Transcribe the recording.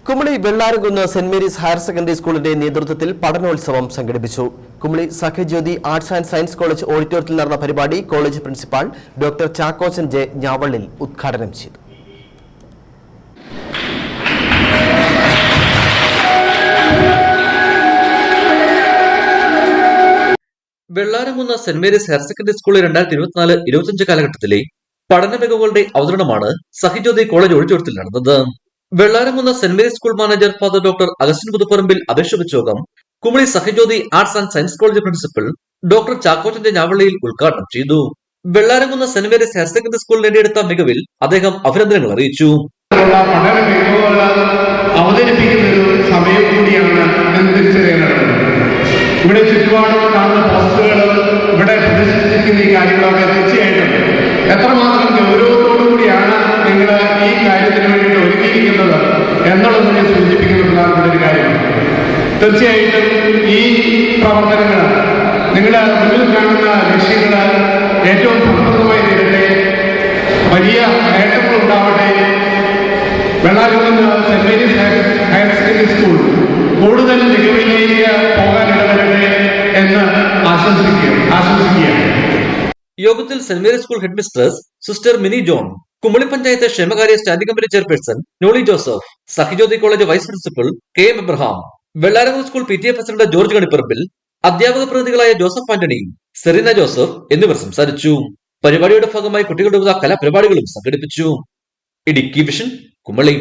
കുമളി വെള്ളാരംകുന്ന് സെന്റ് Mary's higher secondary സ്കൂളിന്റെ നേതൃത്വത്തിൽ പഠനോത്സവം സംഘടിപ്പിച്ചു. Kumily Sakhyajyothi arts and science college ഓഡിറ്റോറിയത്തിൽ നടന്ന പരിപാടി college principal doctor Chackochan J Njavallil ഉദ്ഘാടനം ചെയ്തു. വെള്ളാരംകുന്ന് സെന്റ് മേരീസ് ഹയർ സെക്കൻഡറി സ്കൂളിൽ 2024-25 കാലഘട്ടത്തിലെ പഠന മികവുകളുടെ അവതരണമാണ് സഖ്യജ്യോതി കോളേജ് ഓഡിറ്റോറിയത്തിൽ നടന്നത്. വെള്ളാരംകുന്ന് സെന്റ് Mary's school manager father doctor Augustine Puthuparambil അപേക്ഷ യോഗം Kumily Sakhyajyothi arts and science college principal doctor ചാക്കോച്ചന്റെ ഞാവള്ളിയിൽ ഉദ്ഘാടനം ചെയ്തു. വെള്ളാരംകുന്ന് സെന്റ് മേരീസ് ഹയർ സെക്കൻഡറി സ്കൂൾ നേടിയെടുത്ത മികവിൽ അദ്ദേഹം അഭിനന്ദനങ്ങൾ അറിയിച്ചു. സമയം കൂടിയാണ് എന്ന് തിരിച്ചറിയാനാണ്. ഇവിടെ ചുറ്റുപാടും കാണുന്ന പോസ്റ്റുകൾ, ഇവിടെ പ്രദർശിപ്പിക്കുന്ന ഈ കാര്യങ്ങളൊക്കെ തീർച്ചയായിട്ടും എത്രമാത്രം ഗൗരവത്തോടു കൂടിയാണ് നിങ്ങൾ ഈ കാര്യത്തിന് വേണ്ടിയിട്ട് ഒരുക്കിയിരിക്കുന്നത് എന്നുള്ളത് ഞാൻ സൂചിപ്പിക്കുന്ന പ്രധാനപ്പെട്ട ഒരു കാര്യമാണ്. തീർച്ചയായിട്ടും ഈ പ്രവർത്തനങ്ങൾ നിങ്ങളുടെ മുന്നിൽ കാണുന്ന ലക്ഷ്യങ്ങൾ ഏറ്റവും ഫലപ്രദമായി നേരിട്ടെ, വലിയ നേട്ടങ്ങൾ ഉണ്ടാവട്ടെ. വെള്ളാരംകുന്ന് സെന്റ് മേരീസ് ഹയർ സെക്കൻഡറി സ്കൂൾ കൂടുതൽ മികവിലേക്ക് പോകാൻ ഇടവരട്ടെ എന്ന് ആശംസിക്കുകയാണ്. യോഗത്തിൽ സെന്റ് Mary's school headmistress sister Mini John, Kumily panchayat ക്ഷേമകാര്യ standing committee chairperson Noly Joseph, Sakhyajyothi college vice principal KM Abraham, Vellaramkunnu school PTA president George Kanipparambil, അധ്യാപക പ്രതിനിധികളായ ജോസഫ് ആന്റണി, സെറീന ജോസഫ് എന്നിവർ സംസാരിച്ചു. പരിപാടിയുടെ ഭാഗമായി കുട്ടികളുടെ കലാപരിപാടികളും സംഘടിപ്പിച്ചു. ഇടുക്കി വിഷൻ, കുമളി.